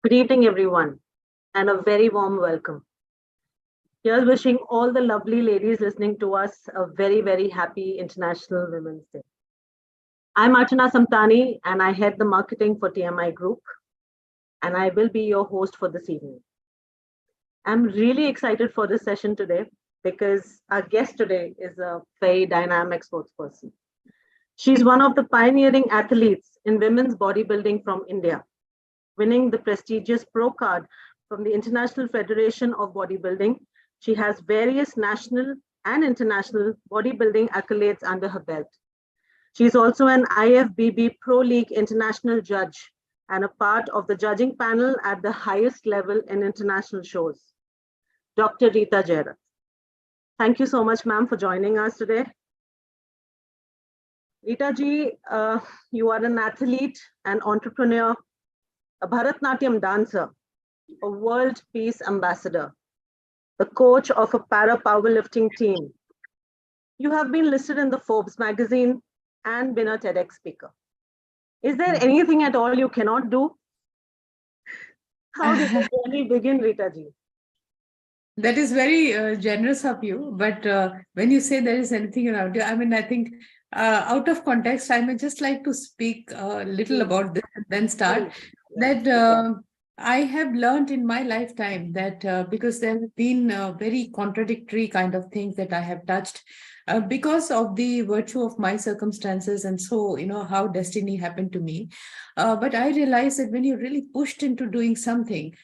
Good evening, everyone, and a very warm welcome. Here's wishing all the lovely ladies listening to us a very, very happy International Women's Day. I'm Archana Samtani, and I head the marketing for TMI Group, and I will be your host for this evening. I'm really excited for this session today because our guest today is a very dynamic sportsperson. She's one of the pioneering athletes in women's bodybuilding from India, winning the prestigious Pro card from the International Federation of Bodybuilding. She has various national and international bodybuilding accolades under her belt. She is also an IFBB Pro League international judge and a part of the judging panel at the highest level in international shows. Dr. Rita Jairath. Thank you so much, ma'am, for joining us today. Rita ji, you are an athlete, an entrepreneur, a Bharatnatyam dancer, a world peace ambassador, the coach of a para powerlifting team. You have been listed in the Forbes magazine and been a TEDx speaker. Is there anything at all you cannot do? How did the journey begin, Rita ji? That is very generous of you. But when you say there is anything around you, I mean, I think out of context, I may just like to speak a little about this and then start. That I have learned in my lifetime that because there have been very contradictory kind of things that I have touched because of the virtue of my circumstances, and so, you know, how destiny happened to me. But I realized that when you're really pushed into doing something,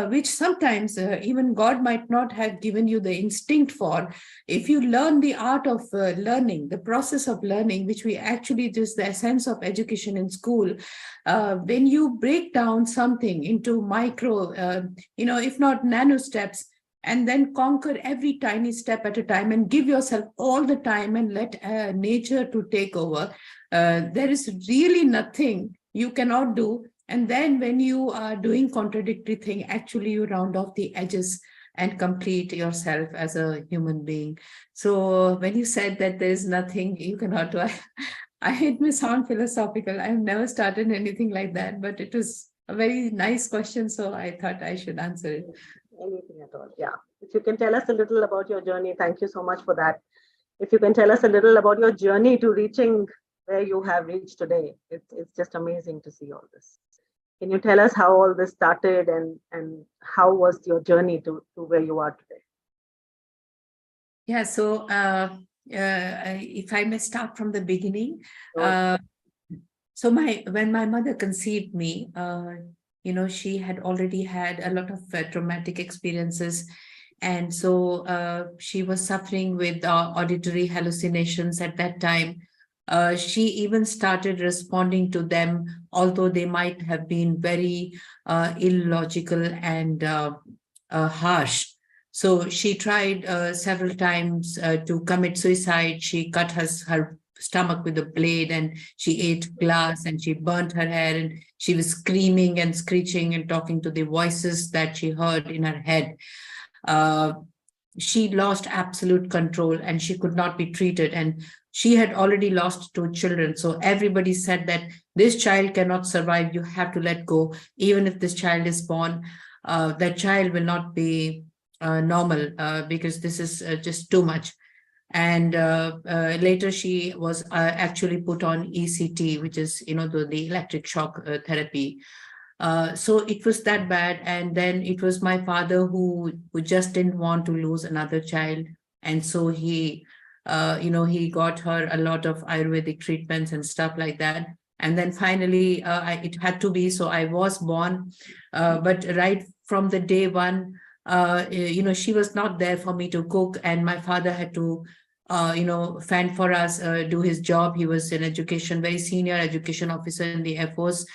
which sometimes even God might not have given you the instinct for, if you learn the art of learning, the process of learning, which we actually just the essence of education in school, when you break down something into micro, if not nano steps, and then conquer every tiny step at a time and give yourself all the time and let nature to take over, there is really nothing you cannot do. And then when you are doing contradictory thing, actually you round off the edges and complete yourself as a human being. So when you said that there is nothing you cannot do, it may sound philosophical. I've never started anything like that, but it was a very nice question, so I thought I should answer it. Anything at all, yeah. If you can tell us a little about your journey, thank you so much for that. If you can tell us a little about your journey to reaching where you have reached today, it's just amazing to see all this. Can you tell us how all this started and how was your journey to where you are today? Yeah, so if I may start from the beginning. So when my mother conceived me, she had already had a lot of traumatic experiences. And so she was suffering with auditory hallucinations at that time. She even started responding to them, although they might have been very illogical and harsh. So she tried several times to commit suicide. She cut her stomach with a blade, and she ate glass, and she burnt her hair, and she was screaming and screeching and talking to the voices that she heard in her head. She lost absolute control and she could not be treated. And she had already lost 2 children. So everybody said that this child cannot survive. You have to let go. Even if this child is born, that child will not be normal because this is just too much. And later she was actually put on ECT, which is, the electric shock therapy. So it was that bad. And then it was my father who just didn't want to lose another child. And so he got her a lot of Ayurvedic treatments and stuff like that. And then finally, it had to be. So I was born. But right from the day one, she was not there for me to cook. And my father had to fend for us, do his job. He was an education, very senior education officer in the Air Force.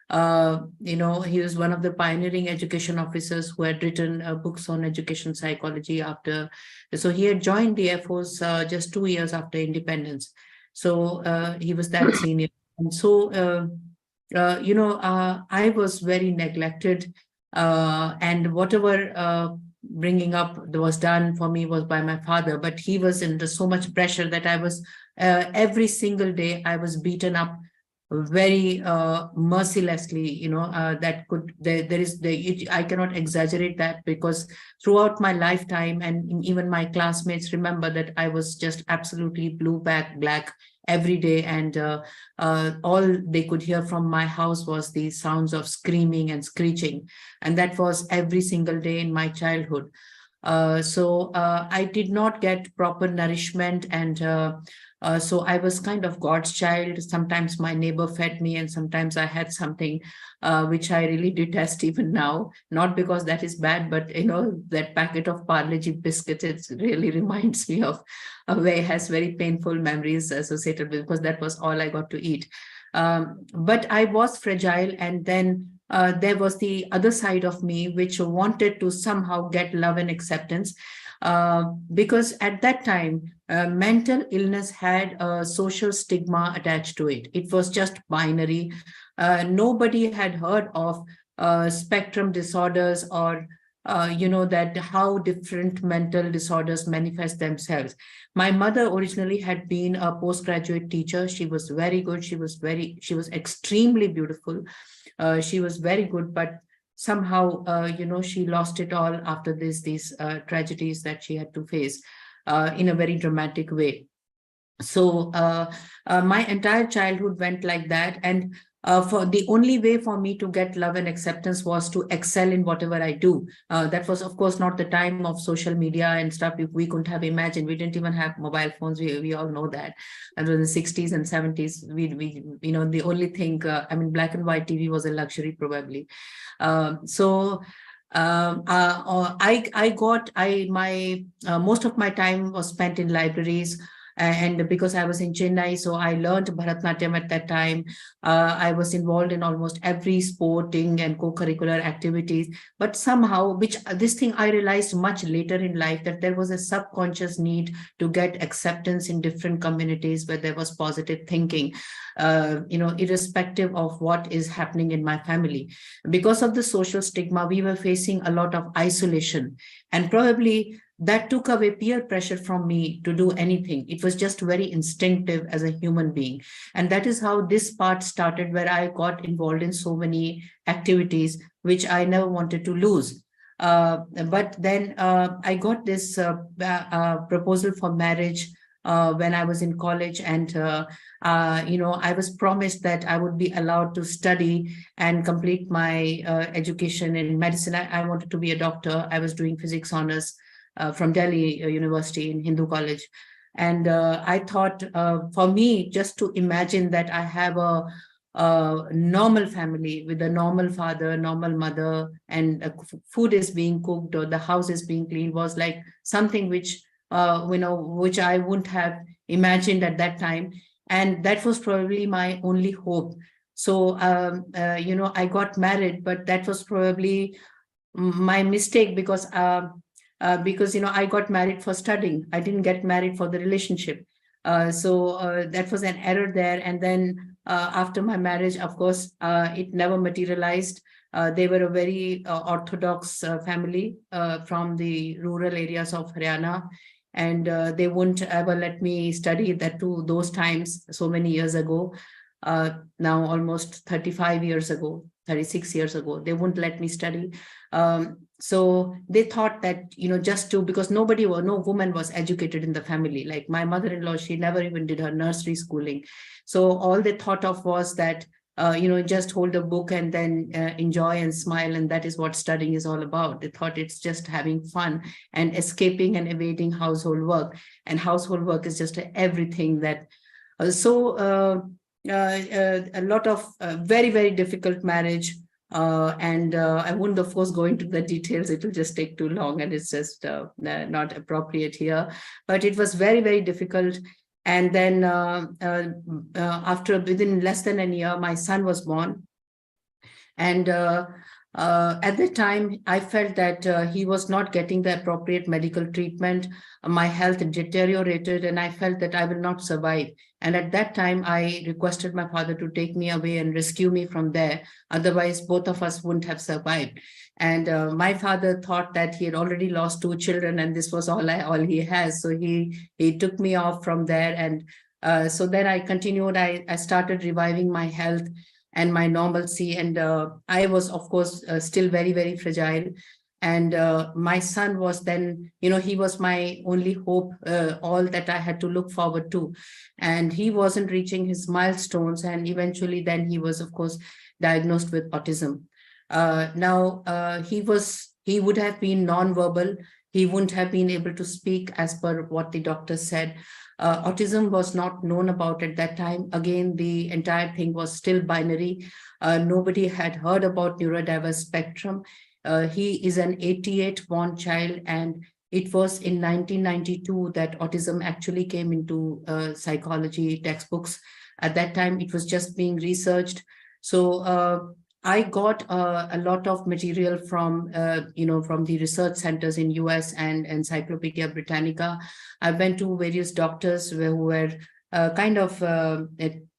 He was one of the pioneering education officers who had written books on education psychology after. So he had joined the Air Force just 2 years after independence. So he was that senior. And so, I was very neglected. And whatever bringing up was done for me was by my father, but he was under so much pressure that I was every single day I was beaten up very mercilessly. I cannot exaggerate that, because throughout my lifetime, and even my classmates remember that I was just absolutely black every day, and all they could hear from my house was the sounds of screaming and screeching, and that was every single day in my childhood. So I did not get proper nourishment, and so I was kind of God's child. Sometimes my neighbor fed me, and sometimes I had something which I really detest even now. Not because that is bad, but that packet of Parle-G biscuits, it really reminds me of a way, has very painful memories associated with, because that was all I got to eat. But I was fragile, and then there was the other side of me which wanted to somehow get love and acceptance, because at that time, mental illness had a social stigma attached to it. It was just binary. Nobody had heard of spectrum disorders, or that how different mental disorders manifest themselves. My mother originally had been a postgraduate teacher. She was very good. She was extremely beautiful. She was very good, but somehow, she lost it all after these tragedies that she had to face in a very dramatic way. So my entire childhood went like that, and for the only way for me to get love and acceptance was to excel in whatever I do. That was, of course, not the time of social media and stuff. We couldn't have imagined. We didn't even have mobile phones. We all know that. And in the 60s and 70s, we the only thing, black and white TV was a luxury probably. So most of my time was spent in libraries. And because I was in Chennai, so I learned Bharatanatyam at that time. I was involved in almost every sporting and co-curricular activities. But somehow, this thing I realized much later in life, that there was a subconscious need to get acceptance in different communities where there was positive thinking, irrespective of what is happening in my family. Because of the social stigma, we were facing a lot of isolation, and probably that took away peer pressure from me to do anything. It was just very instinctive as a human being. And that is how this part started, where I got involved in so many activities which I never wanted to lose. But then I got this proposal for marriage when I was in college, and I was promised that I would be allowed to study and complete my education in medicine. I wanted to be a doctor. I was doing physics honors from Delhi University in Hindu College. And I thought, for me, just to imagine that I have a normal family with a normal father, normal mother, and food is being cooked or the house is being cleaned, was like something which which I wouldn't have imagined at that time. And that was probably my only hope. So I got married, but that was probably my mistake, because I got married for studying. I didn't get married for the relationship. So that was an error there. And then after my marriage, of course, it never materialized. They were a very orthodox family from the rural areas of Haryana. And they wouldn't ever let me study, that too, those times, so many years ago. Now almost 35 years ago, 36 years ago, they wouldn't let me study. So they thought that, because no woman was educated in the family. Like my mother-in-law, she never even did her nursery schooling. So all they thought of was that, just hold a book and then enjoy and smile. And that is what studying is all about. They thought it's just having fun and escaping and evading household work. And household work is just everything that. A lot of very, very difficult marriage. I wouldn't, of course, go into the details. It will just take too long, and it's just not appropriate here. But it was very, very difficult. And then after within less than a year, my son was born. And at that time, I felt that he was not getting the appropriate medical treatment. My health deteriorated, and I felt that I will not survive. And at that time, I requested my father to take me away and rescue me from there. Otherwise, both of us wouldn't have survived. And my father thought that he had already lost 2 children, and this was all he has. So he took me off from there, and so then I continued. I started reviving my health and my normalcy. And I was, of course, still very, very fragile. And my son was then, he was my only hope, all that I had to look forward to. And he wasn't reaching his milestones. And eventually then he was, of course, diagnosed with autism. Now, he would have been nonverbal. He wouldn't have been able to speak as per what the doctor said. Autism was not known about at that time. Again, the entire thing was still binary. Nobody had heard about neurodiverse spectrum. He is an 88 born child, and it was in 1992 that autism actually came into psychology textbooks. At that time, it was just being researched. So I got a lot of material from, from the research centers in US and Encyclopedia Britannica. I went to various doctors who were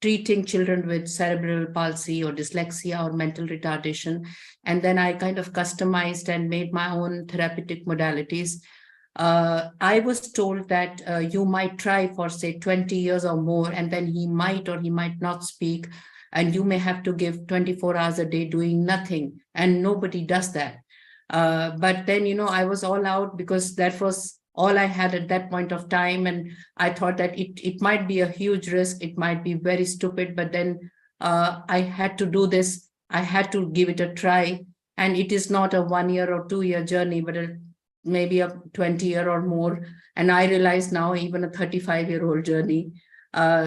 treating children with cerebral palsy or dyslexia or mental retardation. And then I kind of customized and made my own therapeutic modalities. I was told that you might try for, say, 20 years or more, and then he might or he might not speak. And you may have to give 24 hours a day doing nothing. And nobody does that. But then, I was all out because that was all I had at that point of time. And I thought that it might be a huge risk. It might be very stupid. But then I had to do this. I had to give it a try. And it is not a 1 year or 2 year journey, but maybe a 20-year or more. And I realize now even a 35-year-old journey.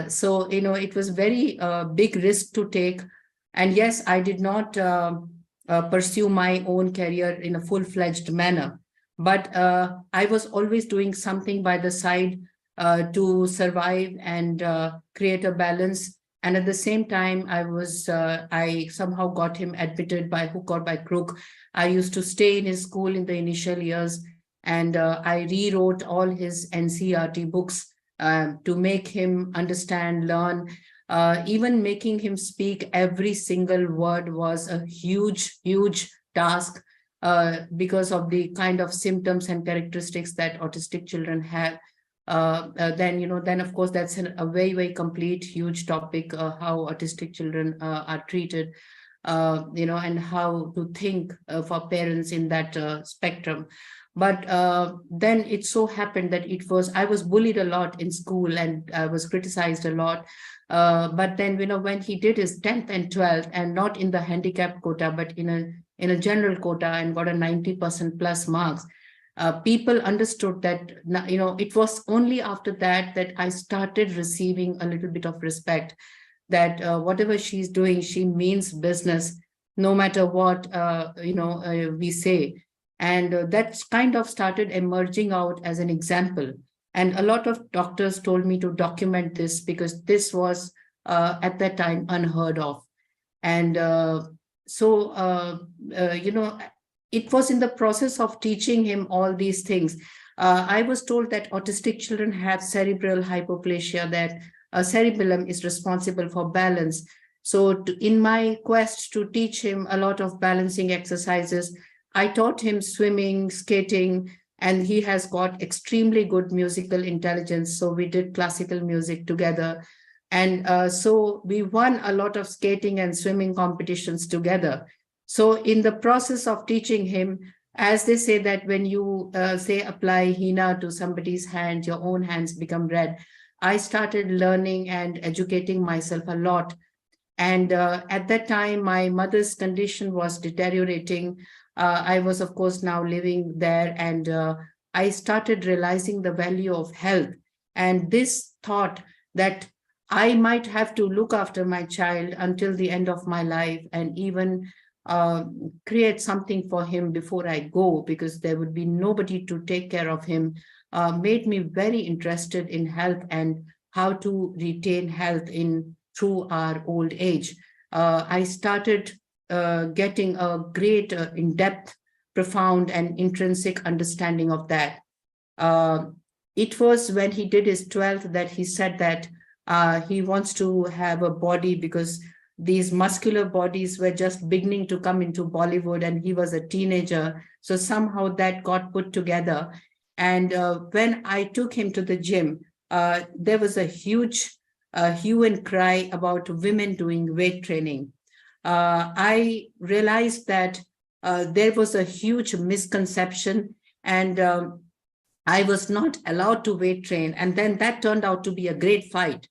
So, it was very big risk to take. And yes, I did not pursue my own career in a full-fledged manner, but I was always doing something by the side to survive and create a balance. And at the same time, I somehow got him admitted by hook or by crook. I used to stay in his school in the initial years, and I rewrote all his NCERT books to make him understand, learn. Even making him speak every single word was a huge, huge task because of the kind of symptoms and characteristics that autistic children have. Then of course, that's a very, very complete, huge topic, how autistic children are treated, and how to think for parents in that spectrum. But then it so happened that I was bullied a lot in school, and I was criticized a lot. But then, when he did his 10th and 12th, and not in the handicap quota, but in a general quota, and got a 90% plus marks, people understood that, it was only after that I started receiving a little bit of respect, that whatever she's doing, she means business, no matter what, we say. And that kind of started emerging out as an example. And a lot of doctors told me to document this because this was at that time unheard of. And it was in the process of teaching him all these things. I was told that autistic children have cerebral hypoplasia, that cerebellum is responsible for balance. So in my quest to teach him a lot of balancing exercises, I taught him swimming, skating, and he has got extremely good musical intelligence. So we did classical music together. And so we won a lot of skating and swimming competitions together. So in the process of teaching him, as they say that when you apply henna to somebody's hand, your own hands become red. I started learning and educating myself a lot. And at that time, my mother's condition was deteriorating. I was, of course, now living there, and I started realizing the value of health. And this thought that I might have to look after my child until the end of my life, and even create something for him before I go, because there would be nobody to take care of him, made me very interested in health and how to retain health in through our old age. I started getting a great in-depth, profound and intrinsic understanding of that. It was when he did his 12th that he said that he wants to have a body, because these muscular bodies were just beginning to come into Bollywood and he was a teenager. So somehow that got put together. And when I took him to the gym, there was a huge hue and cry about women doing weight training. I realized that there was a huge misconception, and I was not allowed to weight train. And then that turned out to be a great fight.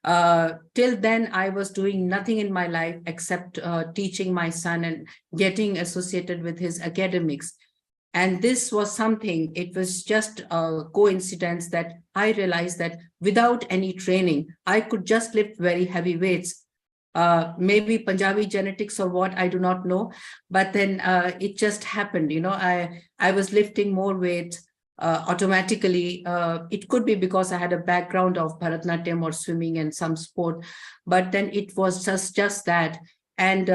Till then, I was doing nothing in my life except teaching my son and getting associated with his academics. And this was something, it was just a coincidence that I realized that without any training, I could just lift very heavy weights. Maybe Punjabi genetics or what, I do not know. But then it just happened, I was lifting more weight automatically. It could be because I had a background of Bharatanatyam or swimming and some sport, but then it was just that. And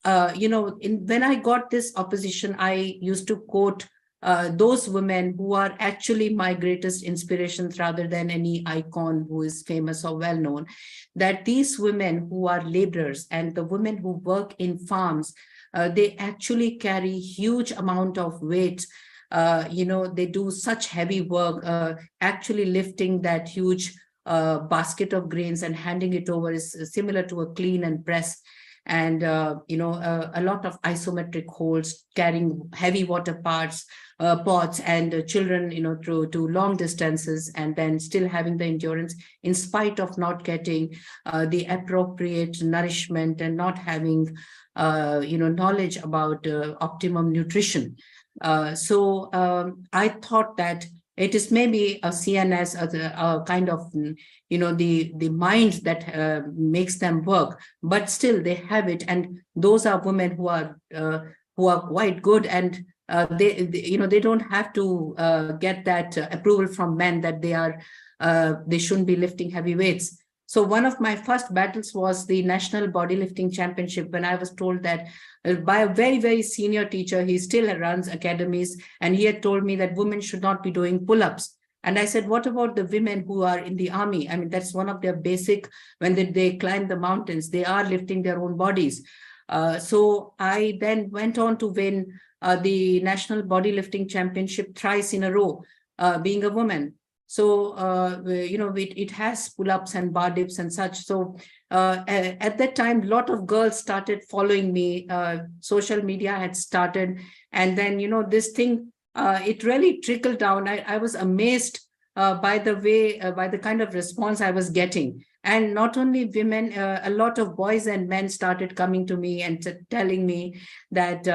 when I got this opposition, I used to quote those women who are actually my greatest inspirations rather than any icon who is famous or well known, that these women who are laborers and the women who work in farms, they actually carry huge amount of weight. They do such heavy work, actually lifting that huge basket of grains and handing it over is similar to a clean and press. And, a lot of isometric holds, carrying heavy water pots and children, to long distances, and then still having the endurance in spite of not getting the appropriate nourishment and not having, knowledge about optimum nutrition. So I thought that it is maybe a CNS, a kind of, the mind that makes them work, but still they have it. And those are women who are quite good, and they don't have to get that approval from men that they shouldn't be lifting heavy weights. So one of my first battles was the National Bodylifting Championship, when I was told that by a very, very senior teacher, he still runs academies, and he had told me that women should not be doing pull-ups. And I said, what about the women who are in the army? I mean, that's one of their basic, when they climb the mountains, they are lifting their own bodies. So I then went on to win the National Bodylifting Championship thrice in a row, being a woman. So, it has pull-ups and bar dips and such. So at that time, a lot of girls started following me. Social media had started. And then, this thing, it really trickled down. I was amazed by the way, by the kind of response I was getting. And not only women, a lot of boys and men started coming to me and telling me that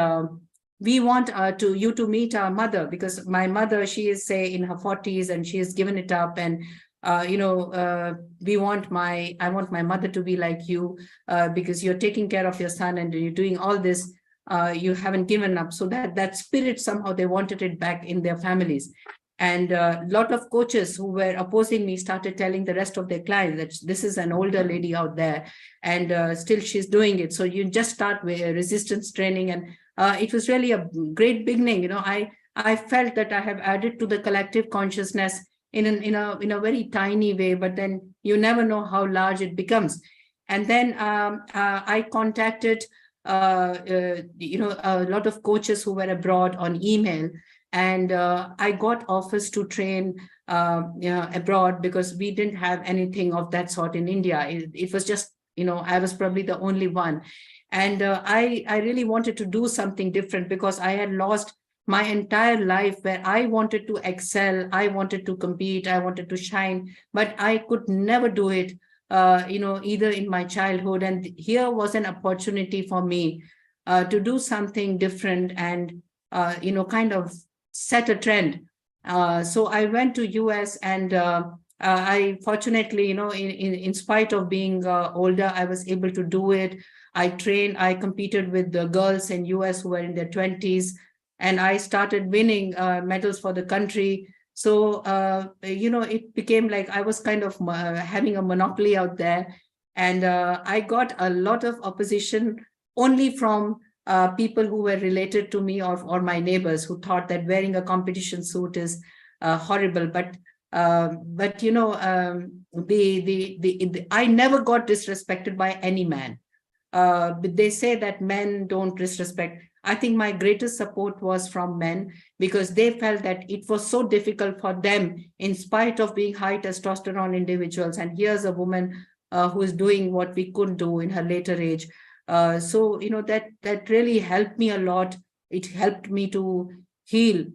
we want you to meet our mother, because my mother, she is, say, in her 40s and she has given it up. And, I want my mother to be like you, because you're taking care of your son and you're doing all this. You haven't given up. So that spirit, somehow they wanted it back in their families. And a lot of coaches who were opposing me started telling the rest of their clients that this is an older lady out there, and still she's doing it. So you just start with resistance training. And it was really a great beginning. I felt that I have added to the collective consciousness in a very tiny way, but then you never know how large it becomes. And then I contacted a lot of coaches who were abroad on email, and I got offers to train abroad, because we didn't have anything of that sort in India. It was just, I was probably the only one. And I really wanted to do something different, because I had lost my entire life where I wanted to excel, I wanted to compete, I wanted to shine, but I could never do it, either in my childhood. And here was an opportunity for me to do something different and, kind of set a trend. So I went to US, and I fortunately, in spite of being older, I was able to do it. I competed with the girls in US who were in their 20s, and I started winning medals for the country. So, it became like I was kind of having a monopoly out there. And I got a lot of opposition only from people who were related to me, or my neighbors, who thought that wearing a competition suit is horrible. But I never got disrespected by any man. But they say that men don't disrespect. I think my greatest support was from men, because they felt that it was so difficult for them, in spite of being high testosterone individuals. And here's a woman who is doing what we couldn't do in her later age. So, that really helped me a lot. It helped me to heal.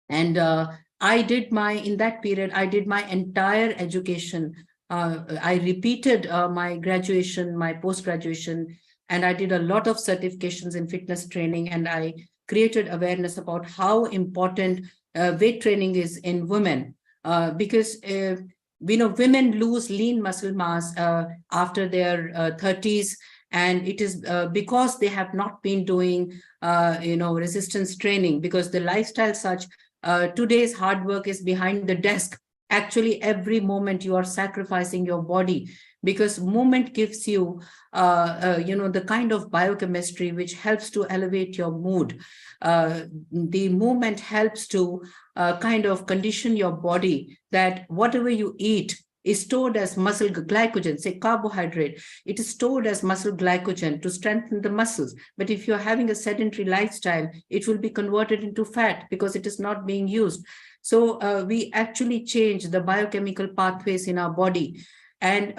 And in that period, I did my entire education. I repeated my graduation, my post-graduation, and I did a lot of certifications in fitness training, and I created awareness about how important weight training is in women, because women lose lean muscle mass after their 30s, and it is because they have not been doing resistance training, because the lifestyle such. Today's hard work is behind the desk. Actually, every moment you are sacrificing your body, because movement gives you, the kind of biochemistry which helps to elevate your mood. The movement helps to kind of condition your body, that whatever you eat is stored as muscle glycogen, say carbohydrate. It is stored as muscle glycogen to strengthen the muscles. But if you're having a sedentary lifestyle, it will be converted into fat because it is not being used. So we actually change the biochemical pathways in our body. And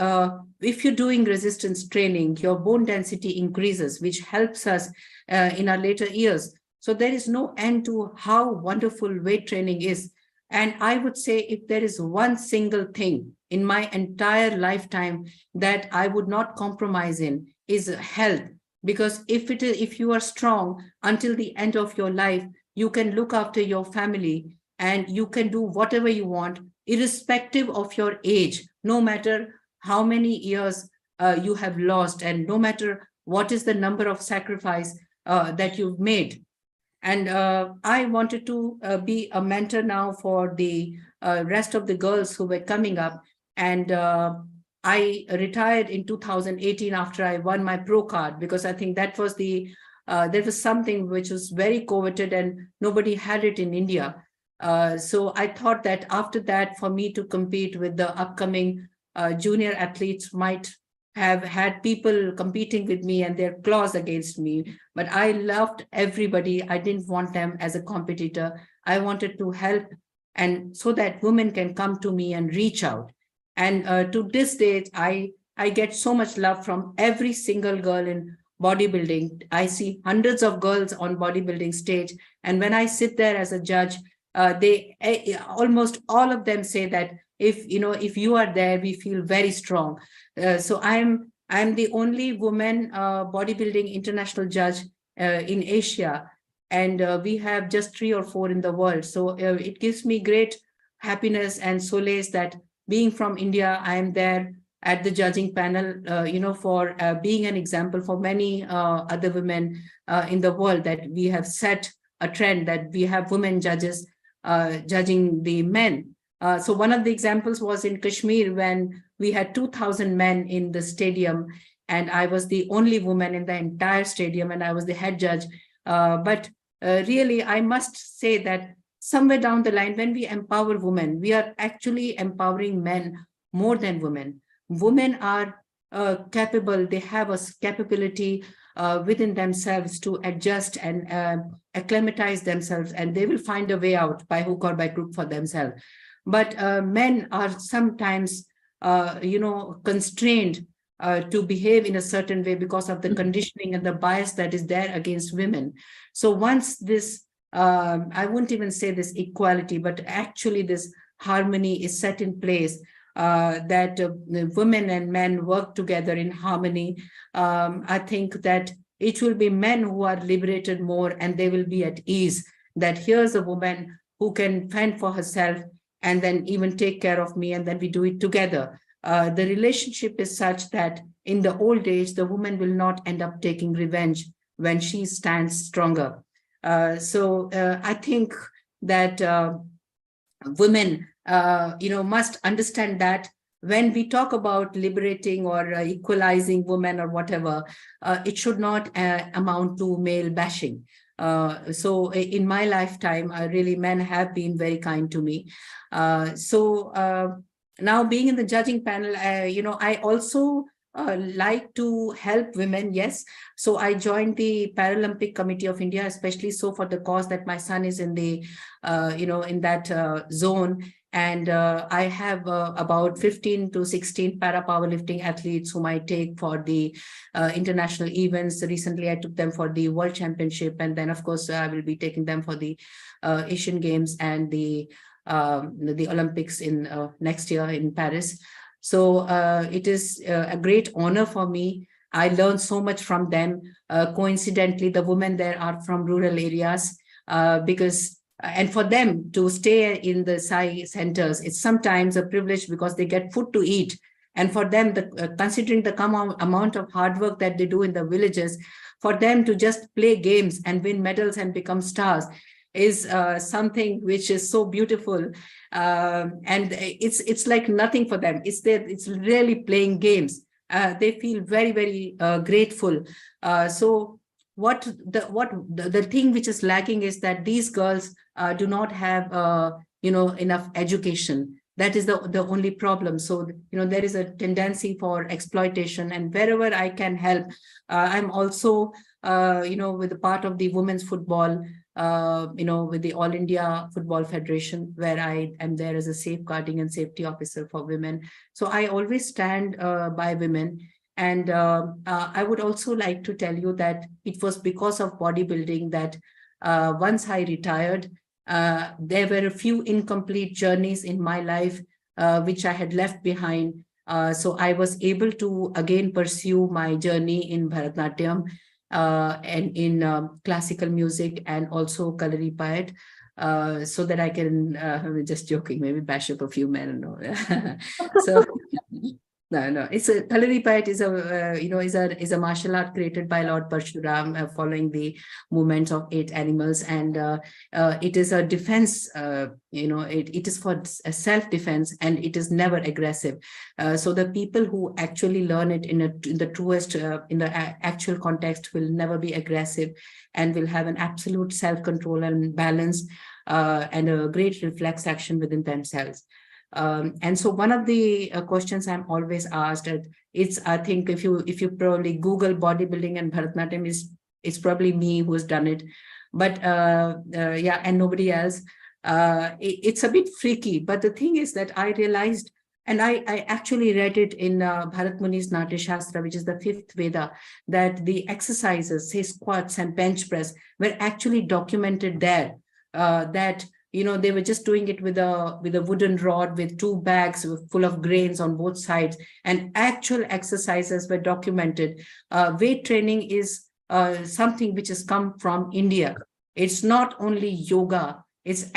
if you're doing resistance training, your bone density increases, which helps us in our later years. So there is no end to how wonderful weight training is. And I would say, if there is one single thing in my entire lifetime that I would not compromise in, is health. Because if you are strong until the end of your life, you can look after your family and you can do whatever you want, irrespective of your age, no matter how many years you have lost, and no matter what is the number of sacrifice that you've made. And I wanted to be a mentor now for the rest of the girls who were coming up. And I retired in 2018 after I won my pro card, because I think that was there was something which was very coveted and nobody had it in India. So I thought that after that, for me to compete with the upcoming junior athletes, might have had people competing with me and their claws against me. But I loved everybody. I didn't want them as a competitor. I wanted to help, and so that women can come to me and reach out. And to this day, I get so much love from every single girl in bodybuilding. I see hundreds of girls on bodybuilding stage. And when I sit there as a judge, they almost all of them say that if you are there, we feel very strong. So I'm the only woman bodybuilding international judge in Asia, and we have just 3 or 4 in the world. So it gives me great happiness and solace that being from India, I am there at the judging panel, for being an example for many other women in the world, that we have set a trend that we have women judges judging the men. So one of the examples was in Kashmir, when we had 2,000 men in the stadium, and I was the only woman in the entire stadium, and I was the head judge. But really, I must say that somewhere down the line, when we empower women, we are actually empowering men more than women. Women are capable, they have a capability within themselves to adjust and acclimatize themselves, and they will find a way out by hook or by crook for themselves. But men are sometimes, constrained to behave in a certain way because of the conditioning and the bias that is there against women. So once this, I wouldn't even say this equality, but actually this harmony is set in place, that women and men work together in harmony, I think that it will be men who are liberated more, and they will be at ease, that here's a woman who can fend for herself, and then even take care of me, and then we do it together. The relationship is such that in the old age, the woman will not end up taking revenge when she stands stronger. I think that women, must understand that when we talk about liberating or equalizing women or whatever, it should not amount to male bashing. So in my lifetime, really men have been very kind to me. Now being in the judging panel, I also like to help women, yes. So I joined the Paralympic Committee of India, especially so for the cause that my son is in the, in that zone. And I have about 15 to 16 para powerlifting athletes whom I take for the international events. Recently, I took them for the World Championship. And then, of course, I will be taking them for the Asian Games and the Olympics in next year in Paris. So it is a great honor for me. I learned so much from them. Coincidentally, the women there are from rural areas and for them to stay in the SAI centers, it's sometimes a privilege because they get food to eat. And for them, considering the amount of hard work that they do in the villages, for them to just play games and win medals and become stars is something which is so beautiful. And it's like nothing for them. It's really playing games. They feel very, very grateful. So the thing which is lacking is that these girls do not have enough education. That is the only problem. So there is a tendency for exploitation, and wherever I can help, I'm also with the part of the women's football, with the All India Football Federation, where I am there as a safeguarding and safety officer for women. So I always stand by women. And I would also like to tell you that it was because of bodybuilding that once I retired, there were a few incomplete journeys in my life which I had left behind. So I was able to again pursue my journey in Bharatanatyam and in classical music and also Kalaripayat, so that I can, I'm just joking, maybe bash up a few men. No. So no, it's a Kalaripayat is a is a martial art created by Lord Parshuram, following the movements of 8 animals, and it is a defense. It is for self-defense, and it is never aggressive. So the people who actually learn it in the truest, in the actual context, will never be aggressive, and will have an absolute self-control and balance, and a great reflex action within themselves. And so one of the questions I'm always asked, I think if you probably Google bodybuilding and Bharatanatyam, it's probably me who's done it, but yeah, and nobody else. It's a bit freaky, but the thing is that I realized, and I actually read it in Bharat Muni's Natya Shastra, which is the 5th Veda, that the exercises, say squats and bench press, were actually documented there. That they were just doing it with a wooden rod with 2 bags full of grains on both sides, and actual exercises were documented. Weight training is something which has come from India. It's not only yoga. It's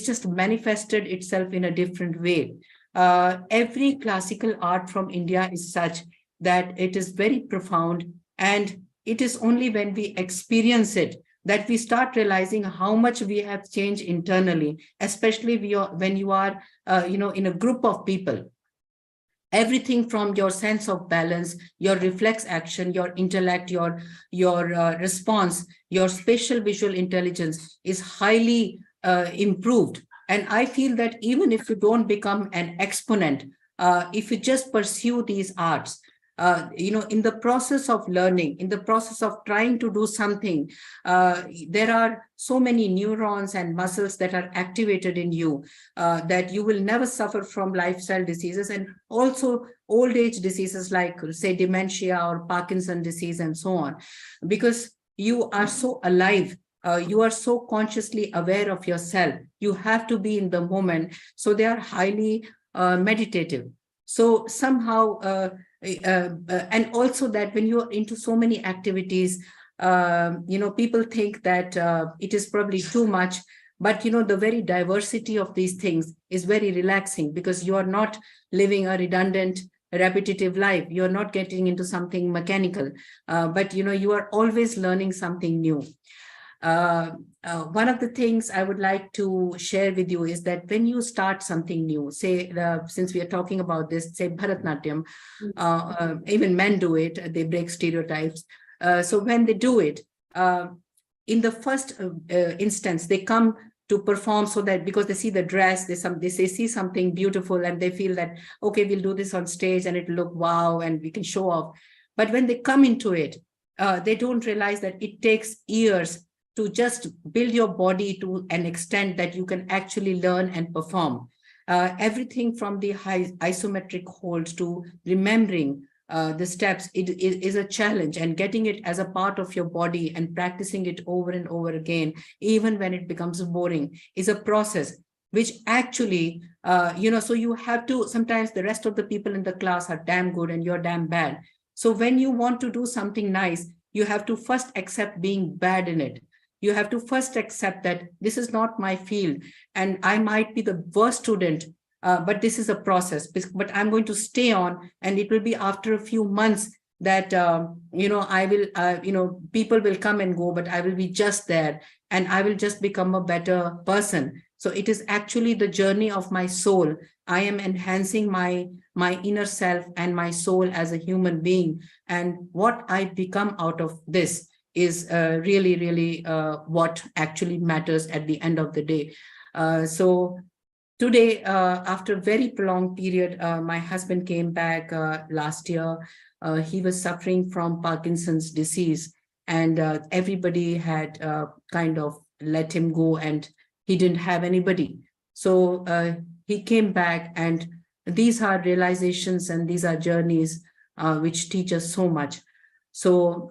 just manifested itself in a different way. Every classical art from India is such that it is very profound, and it is only when we experience it that we start realizing how much we have changed internally, especially when you are, in a group of people. Everything from your sense of balance, your reflex action, your intellect, your response, your spatial visual intelligence is highly improved. And I feel that even if you don't become an exponent, if you just pursue these arts, in the process of learning, in the process of trying to do something, there are so many neurons and muscles that are activated in you that you will never suffer from lifestyle diseases, and also old age diseases like, say, dementia or Parkinson disease and so on, because you are so alive. You are so consciously aware of yourself. You have to be in the moment. So they are highly meditative. So somehow, and also that when you're into so many activities, people think that it is probably too much. But, the very diversity of these things is very relaxing, because you are not living a redundant, repetitive life. You're not getting into something mechanical, but, you are always learning something new. One of the things I would like to share with you is that when you start something new, say, since we are talking about this, say Bharatnatyam, even men do it, they break stereotypes. So when they do it, in the first instance, they come to perform so that because they see the dress, they see something beautiful and they feel that, okay, we'll do this on stage and it'll look wow and we can show off. But when they come into it, they don't realize that it takes years to just build your body to an extent that you can actually learn and perform. Everything from the high isometric hold to remembering the steps, it is a challenge, and getting it as a part of your body and practicing it over and over again, even when it becomes boring, is a process which actually, so you have to, sometimes the rest of the people in the class are damn good and you're damn bad. So when you want to do something nice, you have to first accept being bad in it. You have to first accept that this is not my field and I might be the worst student, but this is a process. But I'm going to stay on, and it will be after a few months that, I will, people will come and go, but I will be just there and I will just become a better person. So it is actually the journey of my soul. I am enhancing my inner self and my soul as a human being. And what I become out of this is really, really what actually matters at the end of the day. So today, after a very prolonged period, my husband came back last year. He was suffering from Parkinson's disease, and everybody had kind of let him go, and he didn't have anybody. So he came back, and these are realizations and these are journeys which teach us so much. So,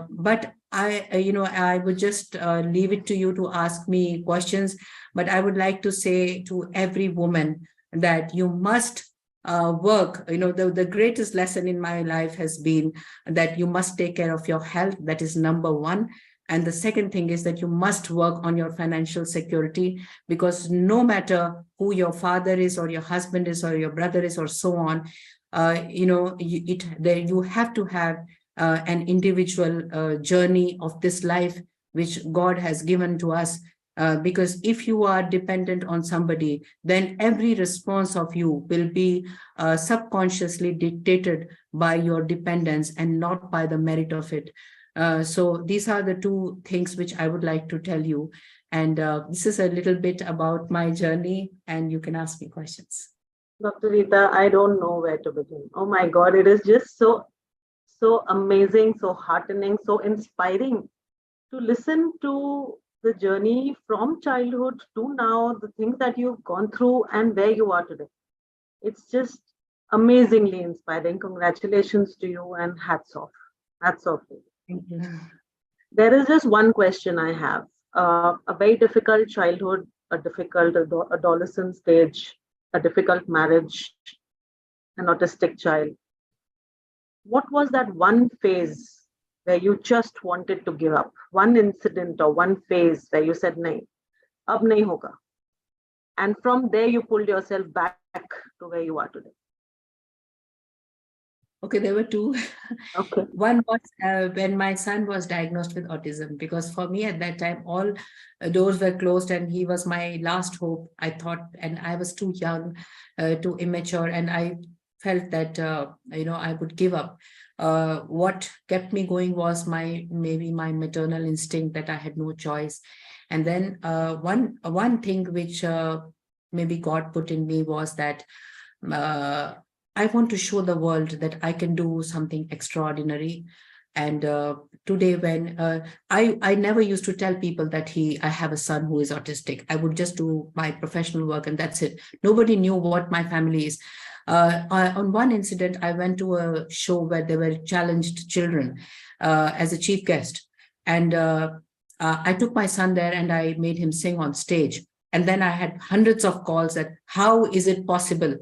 but I would just leave it to you to ask me questions, but I would like to say to every woman that you must work. The greatest lesson in my life has been that you must take care of your health. That is number one. And the second thing is that you must work on your financial security, because no matter who your father is or your husband is or your brother is or so on, you have to have an individual journey of this life which God has given to us, because if you are dependent on somebody, then every response of you will be subconsciously dictated by your dependence and not by the merit of it. So these are the two things which I would like to tell you. And this is a little bit about my journey, and you can ask me questions. Dr. Rita, I don't know where to begin. Oh my God, it is just so amazing, so heartening, so inspiring to listen to the journey from childhood to now, the things that you've gone through and where you are today. It's just amazingly inspiring. Congratulations to you and hats off. Hats off to you. Thank you. There is just one question I have. A very difficult childhood, a difficult adolescent stage, a difficult marriage, an autistic child. What was that one phase where you just wanted to give up? One incident or one phase where you said, "Nahi, ab nahi hoga." And from there, you pulled yourself back to where you are today. Okay, there were two. Okay. One was when my son was diagnosed with autism, because for me at that time, all doors were closed and he was my last hope, I thought, and I was too young, too immature, and I felt that, I would give up. What kept me going was maybe my maternal instinct that I had no choice. And then one thing which maybe God put in me was that I want to show the world that I can do something extraordinary. And today, when I never used to tell people that I have a son who is autistic. I would just do my professional work and that's it. Nobody knew what my family is. On one incident, I went to a show where there were challenged children as a chief guest. And I took my son there and I made him sing on stage. And then I had hundreds of calls that, how is it possible?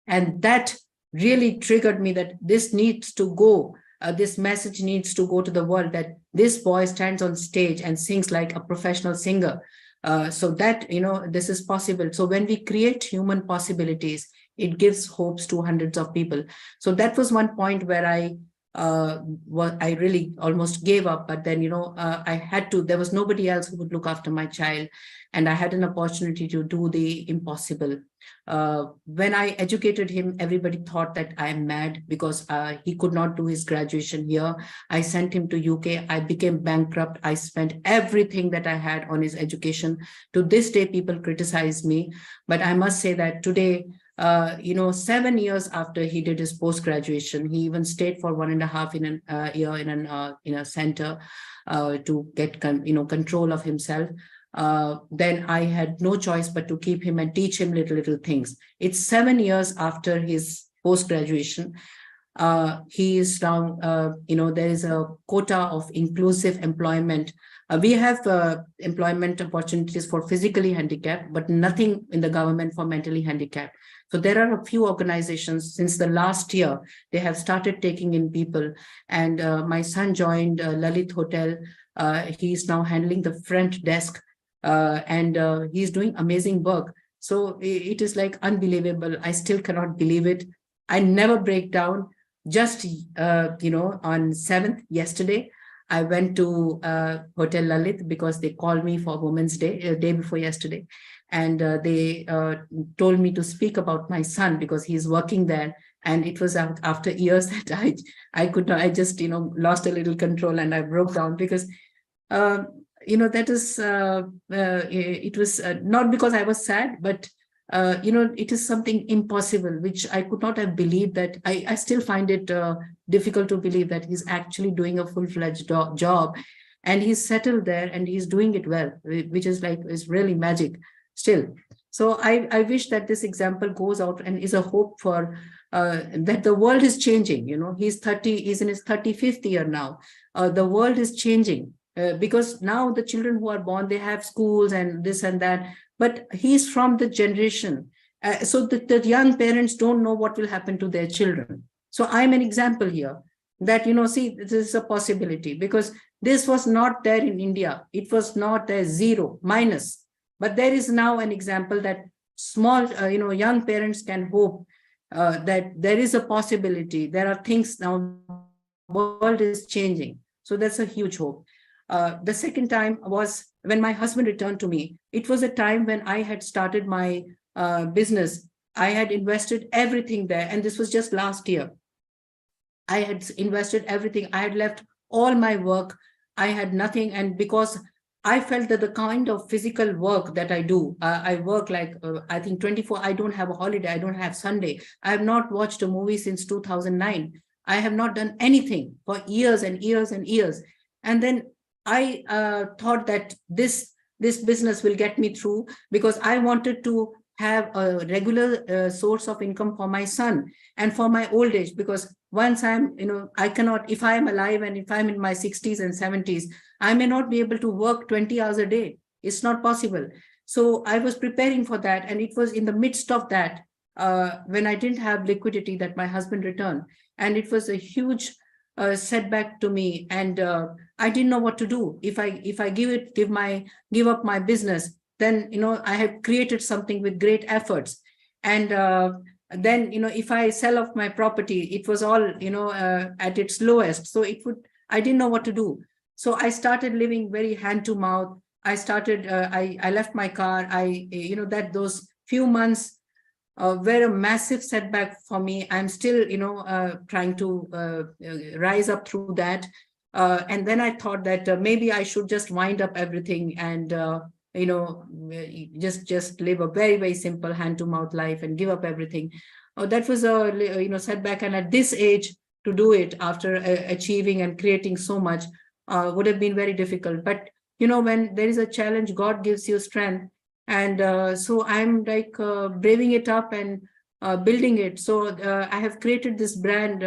And that really triggered me that this needs to go. This message needs to go to the world that this boy stands on stage and sings like a professional singer. So that, this is possible. So when we create human possibilities, it gives hopes to hundreds of people. So that was one point where I really almost gave up, but then, I had to, there was nobody else who would look after my child. And I had an opportunity to do the impossible. When I educated him, everybody thought that I am mad because he could not do his graduation here. I sent him to UK. I became bankrupt. I spent everything that I had on his education. To this day, people criticize me. But I must say that today, 7 years after he did his post-graduation, he even stayed for 1.5 year in a center to get control of himself. Then I had no choice but to keep him and teach him little things. It's 7 years after his post-graduation. He is now, there is a quota of inclusive employment. We have employment opportunities for physically handicapped, but nothing in the government for mentally handicapped. So there are a few organizations since the last year, they have started taking in people. And my son joined Lalit Hotel. He's now handling the front desk and he's doing amazing work. So it is like unbelievable. I still cannot believe it. I never break down. Just, on 7th yesterday, I went to Hotel Lalit because they called me for Women's Day, day before yesterday. And they told me to speak about my son because he's working there. And it was after years that I could not, I just, lost a little control and I broke down because, that is, it was not because I was sad, but it is something impossible, which I could not have believed that. I still find it difficult to believe that he's actually doing a full-fledged job and he's settled there and he's doing it well, which is really magic still. So I wish that this example goes out and is a hope for that the world is changing. He's in his 35th year now. The world is changing because now the children who are born, they have schools and this and that. But he's from the generation. So the young parents don't know what will happen to their children. So I'm an example here that, see, this is a possibility because this was not there in India. It was not there, zero, minus. But there is now an example that small, young parents can hope that there is a possibility. There are things now, world is changing. So that's a huge hope. The second time was when my husband returned to me. It was a time when I had started my business. I had invested everything there. And this was just last year. I had invested everything. I had left all my work. I had nothing. And because I felt that the kind of physical work that I do, I work I think 24, I don't have a holiday. I don't have Sunday. I have not watched a movie since 2009. I have not done anything for years and years and years. And then I thought that this business will get me through because I wanted to have a regular source of income for my son and for my old age, because once I'm, I cannot, if I am alive and if I'm in my 60s and 70s, I may not be able to work 20 hours a day. It's not possible. So I was preparing for that. And it was in the midst of that, when I didn't have liquidity, that my husband returned. And it was a huge setback to me. And I didn't know what to do. If I give up my business, then, I have created something with great efforts. And then, if I sell off my property, it was all, at its lowest. So I didn't know what to do. So I started living very hand to mouth. I started, I left my car. Those few months were a massive setback for me. I'm still, trying to rise up through that. And then I thought that maybe I should just wind up everything and, just live a very, very simple hand to mouth life and give up everything. That was a, setback. And at this age to do it after achieving and creating so much would have been very difficult. But, when there is a challenge, God gives you strength. And so I'm braving it up and building it. So I have created this brand,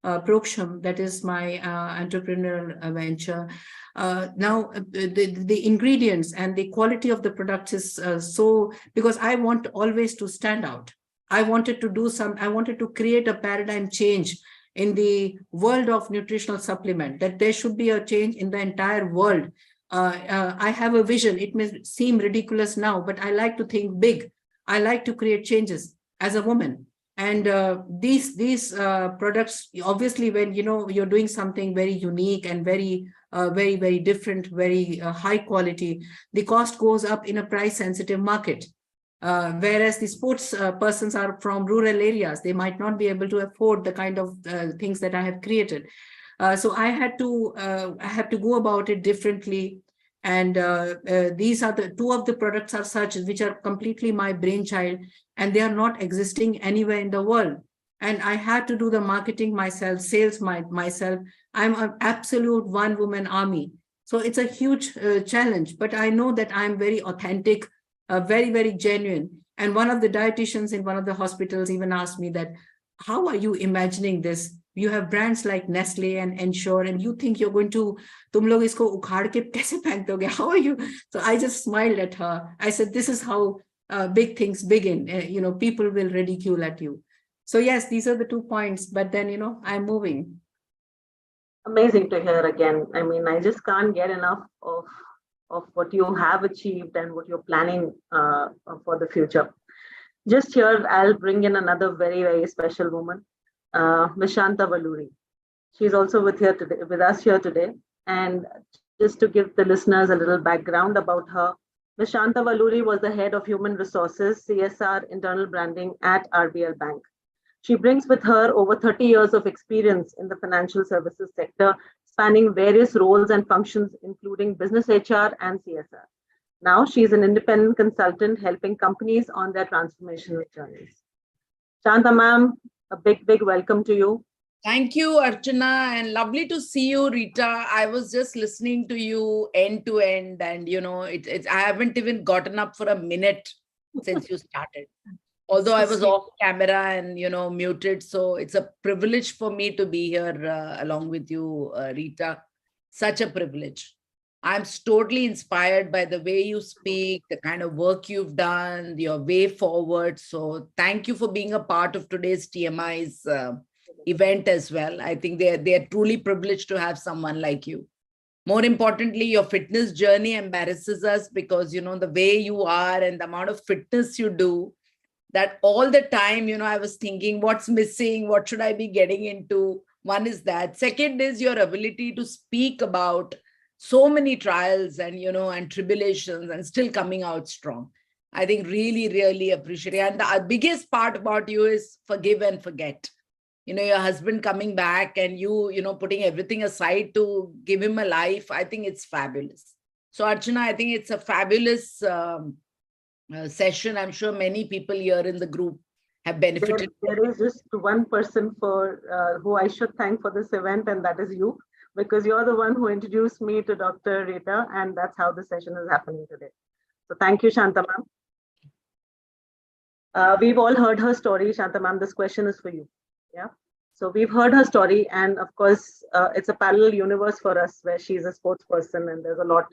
Proksham, that is my entrepreneurial venture. Now the ingredients and the quality of the product is so, because I want always to stand out. I wanted to create a paradigm change in the world of nutritional supplement, that there should be a change in the entire world. I have a vision. It may seem ridiculous now, but I like to think big. I like to create changes as a woman. And these products, obviously, when you're doing something very unique and very different, very high quality, the cost goes up in a price-sensitive market. Whereas the sports persons are from rural areas, they might not be able to afford the kind of things that I have created. So I have to go about it differently. And these are the two of the products are such which are completely my brainchild, and they are not existing anywhere in the world. And I had to do the marketing myself, sales myself. I'm an absolute one-woman army. So it's a huge challenge, but I know that I'm very authentic, very genuine. And one of the dietitians in one of the hospitals even asked me that, how are you imagining this? You have brands like Nestle and Ensure, and you think you're going to, tum log isko ukhad ke kaise phenk doge? How are you? So I just smiled at her. I said, this is how big things begin. People will ridicule at you. So yes, these are the 2 points, but then, I'm moving. Amazing to hear again. I mean, I just can't get enough of what you have achieved and what you're planning for the future. Just here, I'll bring in another very special woman, Ms. Shanta Valluri. She's also with us here today. And just to give the listeners a little background about her, Ms. Shanta Valluri was the head of Human Resources, CSR, Internal Branding at RBL Bank. She brings with her over 30 years of experience in the financial services sector, spanning various roles and functions, including business HR and CSR. Now she's an independent consultant helping companies on their transformational journeys. Shanta ma'am, a big welcome to you. Thank you, Archana, and lovely to see you, Rita. I was just listening to you end to end, and I haven't even gotten up for a minute since you started. Although I was off camera and muted, so it's a privilege for me to be here along with you, Rita. Such a privilege. I'm totally inspired by the way you speak, the kind of work you've done, your way forward. So thank you for being a part of today's TMI's event as well. I think they're truly privileged to have someone like you. More importantly, your fitness journey embarrasses us because, the way you are and the amount of fitness you do, that all the time, I was thinking, what's missing? What should I be getting into? One is that. Second is your ability to speak about so many trials and, and tribulations and still coming out strong. I think really appreciate it. And the biggest part about you is forgive and forget. Your husband coming back and you putting everything aside to give him a life. I think it's fabulous. So Archana, I think it's a fabulous session. I'm sure many people here in the group have benefited. There is just one person who I should thank for this event, and that is you, because you're the one who introduced me to Dr. Rita, and that's how the session is happening today. So thank you, Shanta ma'am. We've all heard her story, Shanta ma'am. This question is for you. Yeah. So we've heard her story, and of course, it's a parallel universe for us where she's a sports person, and there's a lot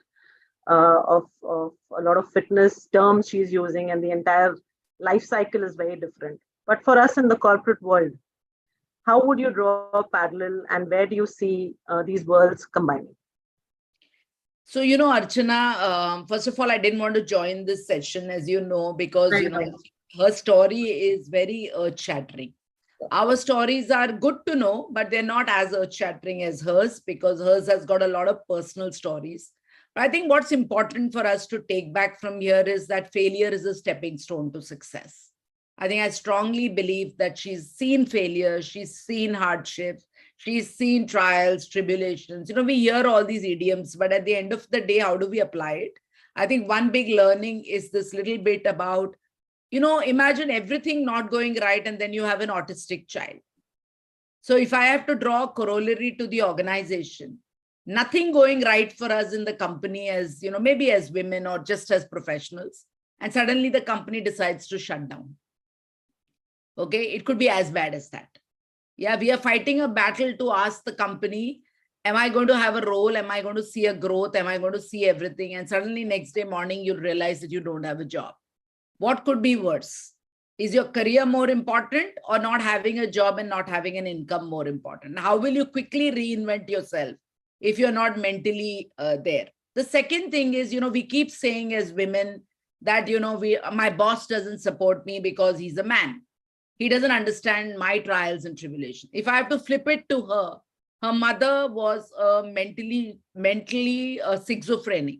of fitness terms she's using, and the entire life cycle is very different. But for us in the corporate world, how would you draw a parallel, and where do you see these worlds combining? So, Archana, first of all, I didn't want to join this session, as you know, because, her story is very earth-shattering. Our stories are good to know, but they're not as earth-shattering as hers, because hers has got a lot of personal stories. But I think what's important for us to take back from here is that failure is a stepping stone to success. I think I strongly believe that she's seen failure, she's seen hardships, she's seen trials, tribulations. We hear all these idioms, but at the end of the day, how do we apply it? I think one big learning is this little bit about, imagine everything not going right, and then you have an autistic child. So if I have to draw a corollary to the organization, nothing going right for us in the company as, maybe as women or just as professionals, and suddenly the company decides to shut down. Okay, it could be as bad as that. Yeah, we are fighting a battle to ask the company, am I going to have a role? Am I going to see a growth? Am I going to see everything? And suddenly next day morning, you'll realize that you don't have a job. What could be worse? Is your career more important, or not having a job and not having an income more important? How will you quickly reinvent yourself if you're not mentally there? The second thing is, we keep saying as women that, my boss doesn't support me because he's a man. He doesn't understand my trials and tribulations. If I have to flip it to her mother was mentally schizophrenic,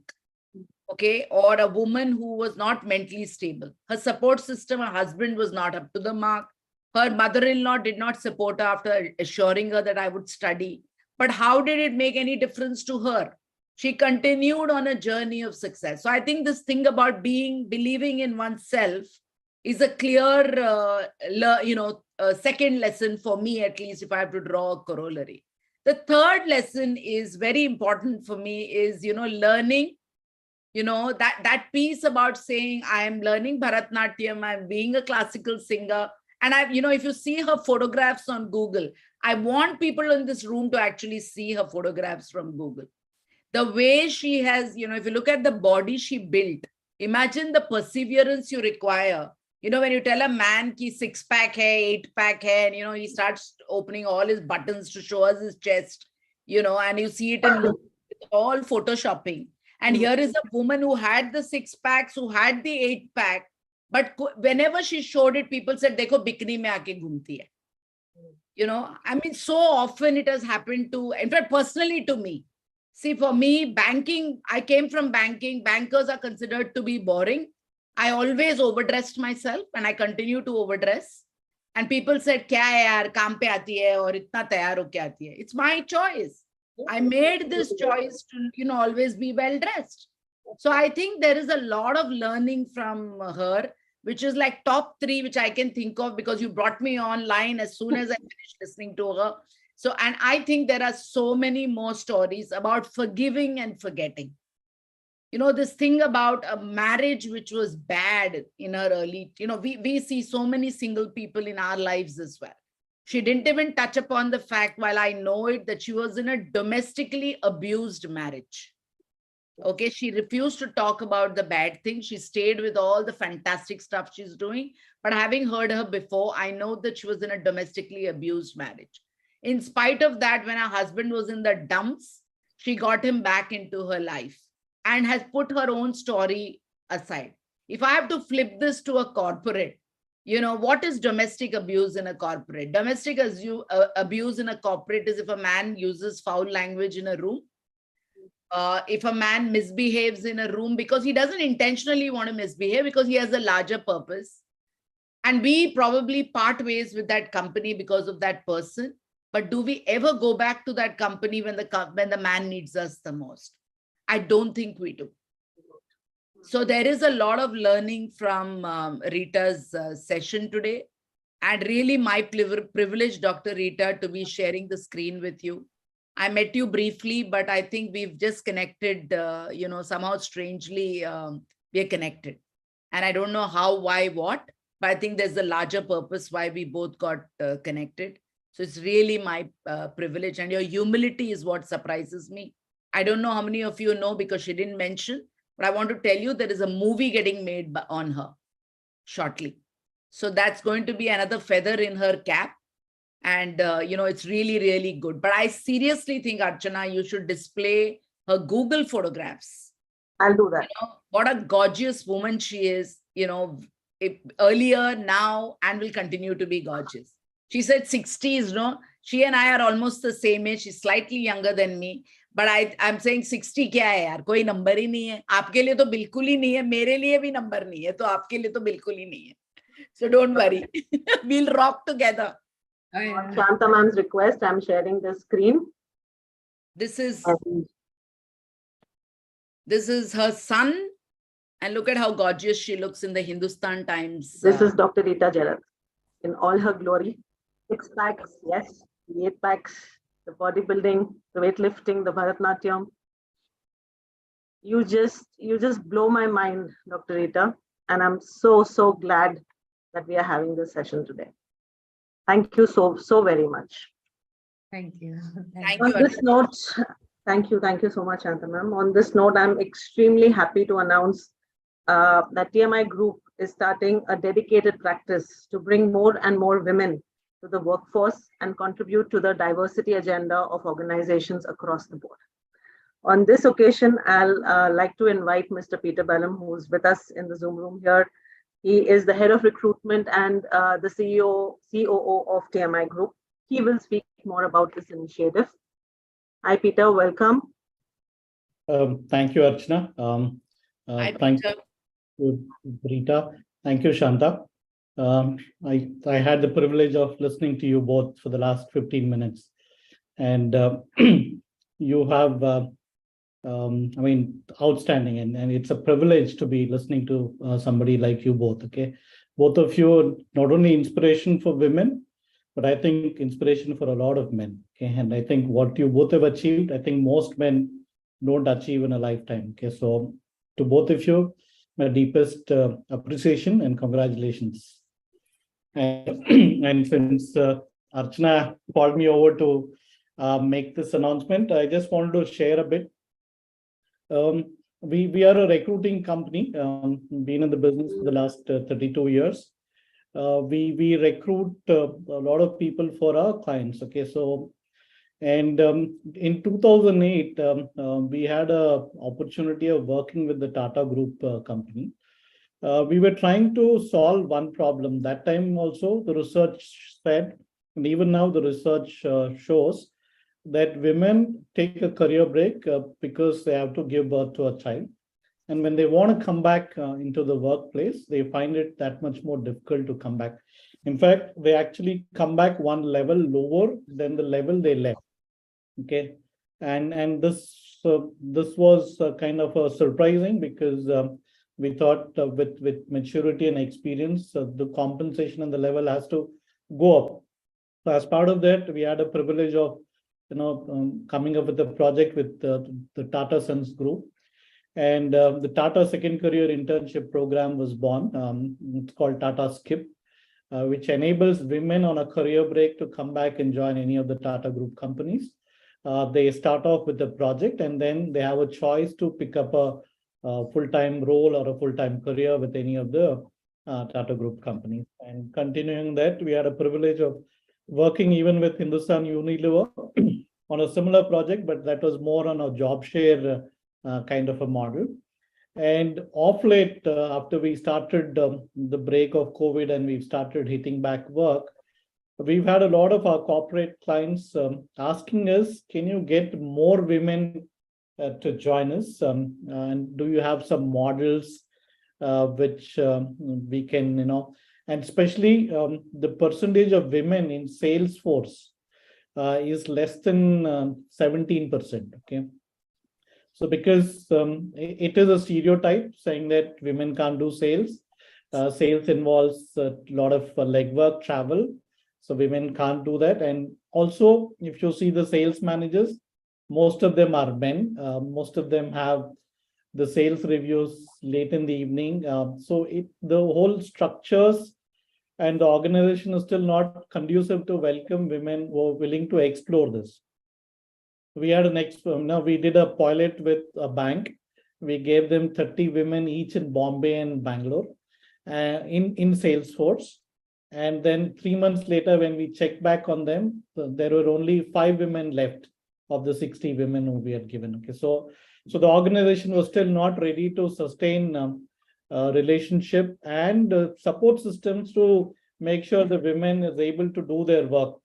okay, or a woman who was not mentally stable. Her support system, her husband was not up to the mark. Her mother-in-law did not support her after assuring her that I would study. But how did it make any difference to her? She continued on a journey of success. So I think this thing about believing in oneself is a clear, second lesson for me, at least, if I have to draw a corollary. The third lesson is very important for me is, learning, that piece about saying, I am learning Bharatnatyam, I'm being a classical singer. And if you see her photographs on Google, I want people in this room to actually see her photographs from Google. The way she has, if you look at the body she built, imagine the perseverance you require. When you tell a man ki 6-pack hai, 8-pack hai, and, he starts opening all his buttons to show us his chest, and you see it in all photoshopping. And here is a woman who had the 6-packs, who had the 8-pack, but whenever she showed it, people said, "Dekho, bikini mein aake ghumti hai." So often it has happened to, in fact, personally to me. See, for me, banking, I came from banking. Bankers are considered to be boring. I always overdressed myself and I continue to overdress. And people said, "Kya hai yaar, kaam pe aati hai aur itna tayar ho ke aati hai." It's my choice. I made this choice to, always be well dressed. So I think there is a lot of learning from her, which is like top 3, which I can think of because you brought me online as soon as I finished listening to her. So, and I think there are so many more stories about forgiving and forgetting. This thing about a marriage which was bad in her early, we see so many single people in our lives as well. She didn't even touch upon the fact, while I know it, that she was in a domestically abused marriage. Okay, she refused to talk about the bad things. She stayed with all the fantastic stuff she's doing. But having heard her before, I know that she was in a domestically abused marriage. In spite of that, when her husband was in the dumps, she got him back into her life and has put her own story aside. If I have to flip this to a corporate, what is domestic abuse in a corporate? Domestic abuse in a corporate is if a man uses foul language in a room. If a man misbehaves in a room because he doesn't intentionally want to misbehave, because he has a larger purpose. And we probably part ways with that company because of that person. But do we ever go back to that company when the man needs us the most? I don't think we do. So there is a lot of learning from Rita's session today. And really my privilege, Dr. Rita, to be sharing the screen with you. I met you briefly, but I think we've just connected, somehow strangely, we are connected. And I don't know how, why, what, but I think there's a larger purpose why we both got connected. So it's really my privilege, and your humility is what surprises me. I don't know how many of you know, because she didn't mention, but I want to tell you there is a movie getting made on her shortly. So that's going to be another feather in her cap. And, it's really, really good. But I seriously think, Archana, you should display her Google photographs. I'll do that. What a gorgeous woman she is, earlier, now, and will continue to be gorgeous. She said 60s, no? She and I are almost the same age. She's slightly younger than me. But I'm saying 60 क्या है यार, कोई number ही नहीं है. आपके लिए तो बिल्कुल ही नहीं है, मेरे लिए भी number नहीं है, तो आपके लिए तो बिल्कुल ही नहीं है. So don't worry, we'll rock together. Oh, yeah. Shanta ma'am's request, I'm sharing the screen. This is her son, and look at how gorgeous she looks in the Hindustan Times. This is Dr. Rita Jairath in all her glory. 6-packs, yes, the 8-packs, the bodybuilding, the weightlifting, the Bharatnatyam. You just blow my mind, Dr. Rita, and I'm so glad that we are having this session today. Thank you so very much. Thank you. Thank On you. this note, thank you so much, Shanta ma'am. On this note, I'm extremely happy to announce that TMI Group is starting a dedicated practice to bring more and more women to the workforce and contribute to the diversity agenda of organizations across the board. On this occasion, I'll like to invite Mr. Peter Bellum, who's with us in the Zoom room here. He is the head of recruitment and the COO of TMI Group. He will speak more about this initiative. Hi, Peter. Welcome. Thank you, Archana. Thank you, Rita. Thank you, Shanta. I had the privilege of listening to you both for the last 15 minutes. And you have, outstanding. And it's a privilege to be listening to somebody like you both, okay? Both of you are not only inspiration for women, but I think inspiration for a lot of men, okay? And I think what you both have achieved, I think most men don't achieve in a lifetime, okay? So to both of you, my deepest appreciation and congratulations. And since Archana called me over to make this announcement, I just wanted to share a bit. We are a recruiting company, been in the business for the last 32 years. We recruit a lot of people for our clients, okay? So, and in 2008, we had an opportunity of working with the Tata Group company. We were trying to solve one problem. That time also the research said, and even now the research shows that women take a career break because they have to give birth to a child. And when they want to come back into the workplace, they find it that much more difficult to come back. In fact, they actually come back one level lower than the level they left. Okay, and this was kind of surprising because we thought with maturity and experience, the compensation and the level has to go up. So as part of that, we had a privilege of coming up with a project with the Tata Sons Group. And the Tata Second Career Internship Program was born. It's called Tata Skip, which enables women on a career break to come back and join any of the Tata Group companies. They start off with the project and then they have a choice to pick up a full-time role or a full-time career with any of the Tata Group companies. And continuing that, we had a privilege of working even with Hindustan Unilever on a similar project, but that was more on a job share kind of a model. And off late, after we started the break of COVID and we've started hitting back work, we've had a lot of our corporate clients asking us, can you get more women to join us? And do you have some models which we can, and especially the percentage of women in Salesforce is less than 17%, okay? So because it is a stereotype saying that women can't do sales. Sales involves a lot of legwork, travel. So women can't do that. And also, if you see the sales managers, most of them are men. Most of them have the sales reviews late in the evening. So the whole structures and the organization is still not conducive to welcome women who are willing to explore this. We had we did a pilot with a bank. We gave them 30 women each in Bombay and Bangalore in Salesforce. And then 3 months later, when we checked back on them, there were only 5 women left of the 60 women who we had given. Okay, so the organization was still not ready to sustain relationship and support systems to make sure the women is able to do their work.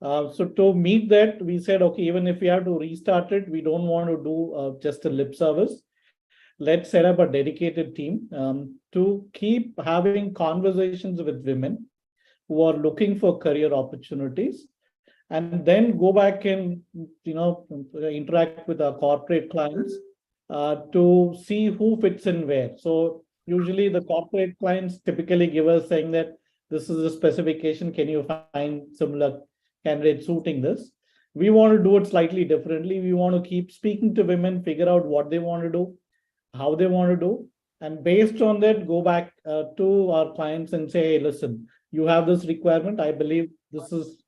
So to meet that, we said, okay, even if we have to restart it, we don't want to do just a lip service. Let's set up a dedicated team to keep having conversations with women who are looking for career opportunities, and then go back and interact with our corporate clients to see who fits in where. So usually the corporate clients typically give us saying that this is a specification, can you find similar candidates suiting this? We want to do it slightly differently. We want to keep speaking to women, figure out what they want to do, how they want to do, and based on that, go back to our clients and say, hey, listen, you have this requirement. I believe this is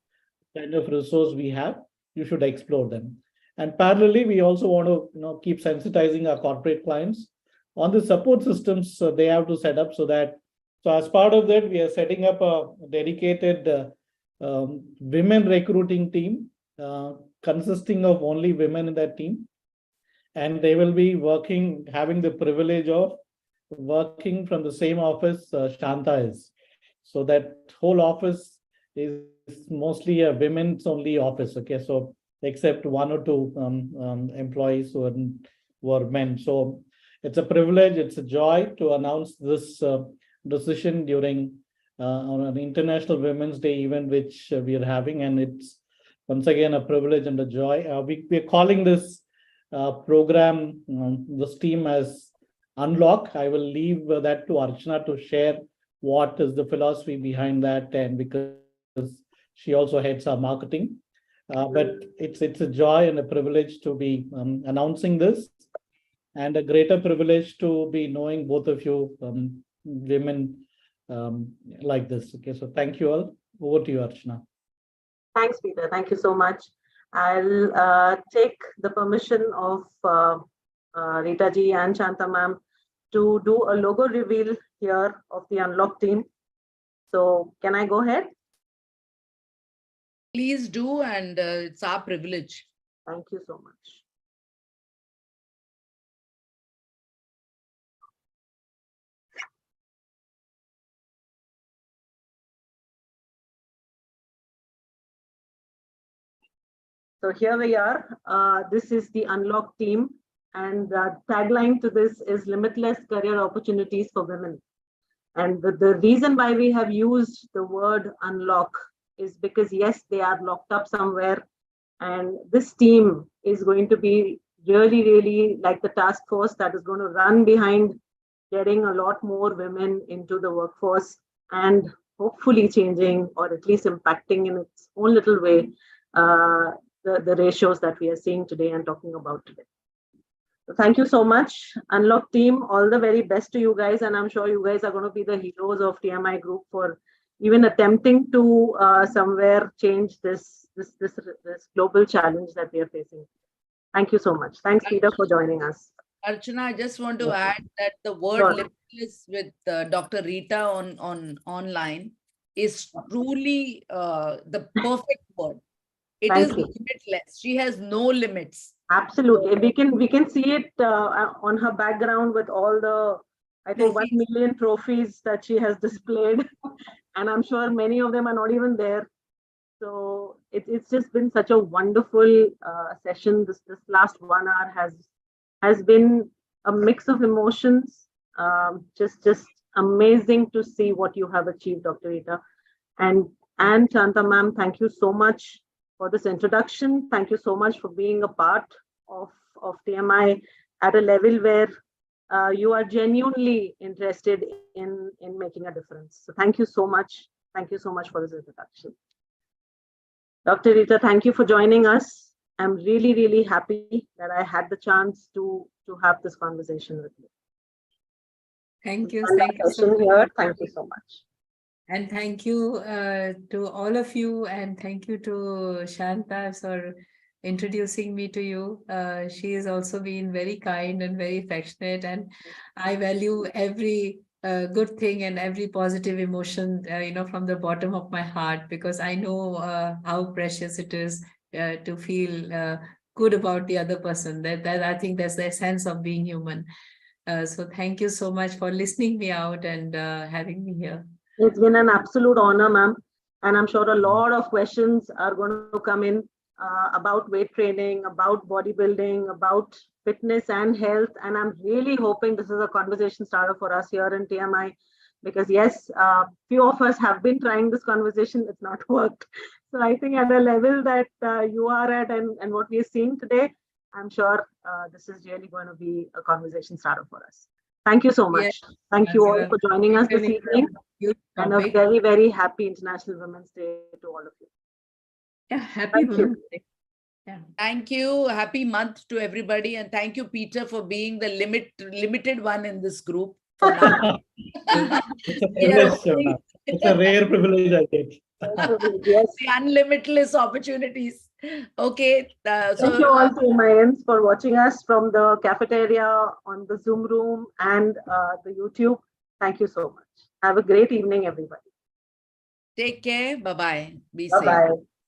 kind of resource we have. You should explore them. And parallelly, we also want to keep sensitizing our corporate clients on the support systems they have to set up so as part of that, we are setting up a dedicated women recruiting team consisting of only women in that team. and they will be having the privilege of working from the same office Shanta is. So that whole office is mostly a women's only office. Okay, so except one or two employees who are men. So it's a privilege, it's a joy to announce this decision during on an International Women's Day event, which we are having, and it's once again a privilege and a joy. We're calling this program, this team as Unlock. I will leave that to Archana to share what is the philosophy behind that, and because she also heads our marketing. But it's a joy and a privilege to be announcing this, and a greater privilege to be knowing both of you women like this. Okay, so thank you all. Over to you, Archana. Thanks, Peter. Thank you so much. I'll take the permission of Rita ji and Shanta ma'am to do a logo reveal here of the Unlock team. So can I go ahead? Please do, and it's our privilege. Thank you so much. So here we are. This is the Unlock team, and the tagline to this is limitless career opportunities for women. And the reason why we have used the word unlock is because, yes, they are locked up somewhere, and this team is going to be really, really like the task force that is going to run behind getting a lot more women into the workforce and hopefully changing, or at least impacting in its own little way, the ratios that we are seeing today and talking about today. So thank you so much, Unlock team. All the very best to you guys, and I'm sure you guys are going to be the heroes of TMI Group for even attempting to somewhere change this global challenge that we are facing. Thank you so much. Thanks, Peter, for joining us. Archana, I just want to add that the word limitless with Dr. Rita on online is truly the perfect word. It is limitless. She has no limits. Absolutely. We can see it on her background with all the, I think, 1 million trophies that she has displayed. And I'm sure many of them are not even there. So it's just been such a wonderful session. This last 1 hour has been a mix of emotions. Just amazing to see what you have achieved, Dr. Rita. And Shanta ma'am, thank you so much for this introduction. Thank you so much for being a part of TMI at a level where you are genuinely interested in making a difference. So thank you so much. Thank you so much for this introduction. Dr. Rita, thank you for joining us. I'm really, really happy that I had the chance to have this conversation with you. Thank you. Thank you so much. Thank you so much. And thank you to all of you, and thank you to Shanta for introducing me to you. She has also been very kind and very affectionate, and I value every good thing and every positive emotion, from the bottom of my heart, because I know how precious it is to feel good about the other person. That I think that's the essence of being human. So thank you so much for listening me out and having me here. It's been an absolute honor, ma'am. And I'm sure a lot of questions are going to come in about weight training, about bodybuilding, about fitness and health. And I'm really hoping this is a conversation starter for us here in TMI, because yes, few of us have been trying this conversation. It's not worked. So I think at a level that you are at and what we are seeing today, I'm sure this is really going to be a conversation starter for us. Thank you so much. Yes. Thank you all for joining us this evening. And a very, very happy International Women's Day to all of you. Yeah, happy Women's Day. Yeah. Thank you. Happy month to everybody. And thank you, Peter, for being the limited one in this group. For now. It's a privilege. It's a rare privilege, I think. Yes. The unlimitless opportunities. Okay. Thank you all to Mayans for watching us from the cafeteria, on the Zoom room, and the YouTube. Thank you so much. Have a great evening, everybody. Take care. Bye-bye. Be safe. Bye-bye.